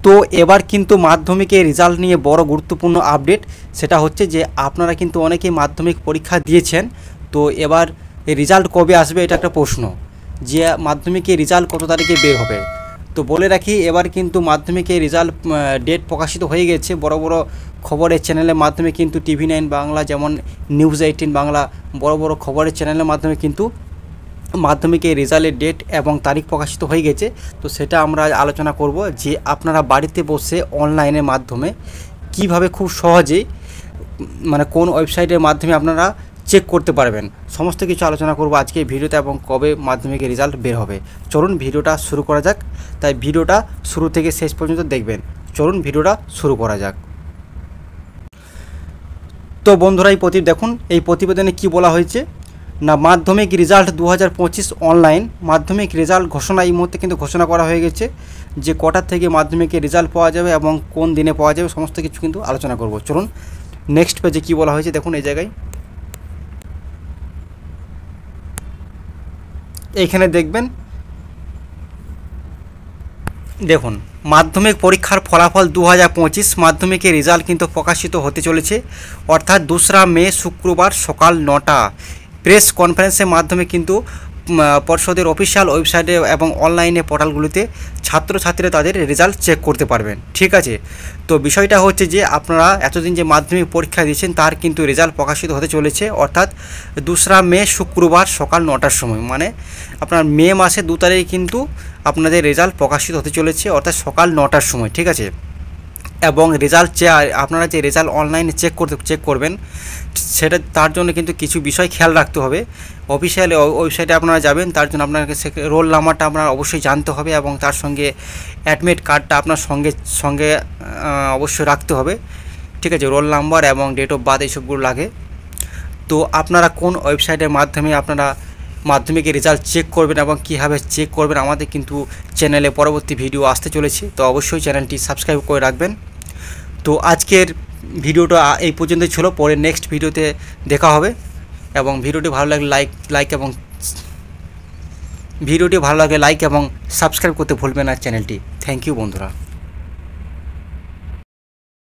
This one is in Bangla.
তো এবার কিন্তু মাধ্যমিকের রেজাল্ট নিয়ে বড় গুরুত্বপূর্ণ আপডেট, সেটা হচ্ছে যে আপনারা কিন্তু অনেকেই মাধ্যমিক পরীক্ষা দিয়েছেন। তো এবার রেজাল্ট কবে আসবে এটা একটা প্রশ্ন, যে মাধ্যমিকের রেজাল্ট কত তারিখে বের হবে। তো বলে রাখি, এবার কিন্তু মাধ্যমিকের রেজাল্ট ডেট প্রকাশিত হয়ে গেছে। বড় বড় খবরের চ্যানেলের মাধ্যমে কিন্তু TV9 বাংলা, যেমন News18 বাংলা, বড় বড় খবরের চ্যানেলের মাধ্যমে কিন্তু মাধ্যমিকের রেজাল্টের ডেট এবং তারিখ প্রকাশিত হয়ে গেছে। তো সেটা আমরা আলোচনা করব, যে আপনারা বাড়িতে বসে অনলাইনের মাধ্যমে কিভাবে খুব সহজেই মানে কোন ওয়েবসাইটের মাধ্যমে আপনারা চেক করতে পারবেন, সমস্ত কিছু আলোচনা করব আজকে এই ভিডিওতে, এবং কবে মাধ্যমিকের রেজাল্ট বের হবে। চলুন ভিডিওটা শুরু করা যাক। তাই ভিডিওটা শুরু থেকে শেষ পর্যন্ত দেখবেন। চলুন ভিডিওটা শুরু করা যাক। তো বন্ধুরা, দেখুন এই প্রতিবেদনে কি বলা হয়েছে না, মাধ্যমিক রেজাল্ট 2025 অনলাইন। মাধ্যমিক রেজাল্ট ঘোষণা এই মুহূর্তে কিন্তু ঘোষণা করা হয়ে গেছে, যে কটার থেকে মাধ্যমিকের রেজাল্ট পাওয়া যাবে এবং কোন দিনে পাওয়া যাবে, সমস্ত কিছু কিন্তু আলোচনা করব। চলুন নেক্সট পেজে কি বলা হয়েছে দেখুন। এই জায়গায় এইখানে দেখুন মাধ্যমিক পরীক্ষার ফলাফল 2025 মাধ্যমিকের রেজাল্ট কিন্তু প্রকাশিত হতে চলেছে, অর্থাৎ 2রা মে শুক্রবার সকাল 9টা প্রেস কনফারেন্সের মাধ্যমে কিন্তু পর্ষদের অফিসিয়াল ওয়েবসাইটে এবং অনলাইনে পোর্টালগুলিতে ছাত্রছাত্রীরা তাদের রেজাল্ট চেক করতে পারবেন। ঠিক আছে, তো বিষয়টা হচ্ছে যে আপনারা এতদিন যে মাধ্যমিক পরীক্ষা দিয়েছেন তার কিন্তু রেজাল্ট প্রকাশিত হতে চলেছে, অর্থাৎ 2রা মে শুক্রবার সকাল 9টার সময়, মানে আপনার মে মাসে 2 তারিখে কিন্তু আপনাদের রেজাল্ট প্রকাশিত হতে চলেছে, অর্থাৎ সকাল 9টার সময়। ঠিক আছে, এবং রেজাল্ট আপনারা যে রেজাল্ট অনলাইনে চেক করবেন, সেটা তার জন্য কিন্তু কিছু বিষয় খেয়াল রাখতে হবে। অফিসিয়াল ওয়েবসাইটে আপনারা যাবেন, তার জন্য আপনাকে রোল নাম্বারটা আপনার অবশ্যই জানতে হবে, এবং তার সঙ্গে অ্যাডমিট কার্ডটা আপনার সঙ্গে অবশ্যই রাখতে হবে। ঠিক আছে, রোল নাম্বার এবং ডেট অফ বার্থ এইসবগুলো লাগে। তো আপনারা কোন ওয়েবসাইটের মাধ্যমে আপনারা মাধ্যমিকের রেজাল্ট চেক করবেন এবং কীভাবে চেক করবেন, আমাদের কিন্তু চ্যানেলে পরবর্তী ভিডিও আসতে চলেছে, তো অবশ্যই চ্যানেলটি সাবস্ক্রাইব করে রাখবেন। তো আজকের ভিডিওটা এই পর্যন্তই ছিল, পরে নেক্সট ভিডিওতে দেখা হবে। এবং ভিডিওটি ভালো লাগলে লাইক এবং সাবস্ক্রাইব করতে ভুলবেন না চ্যানেলটি। থ্যাংক ইউ বন্ধুরা।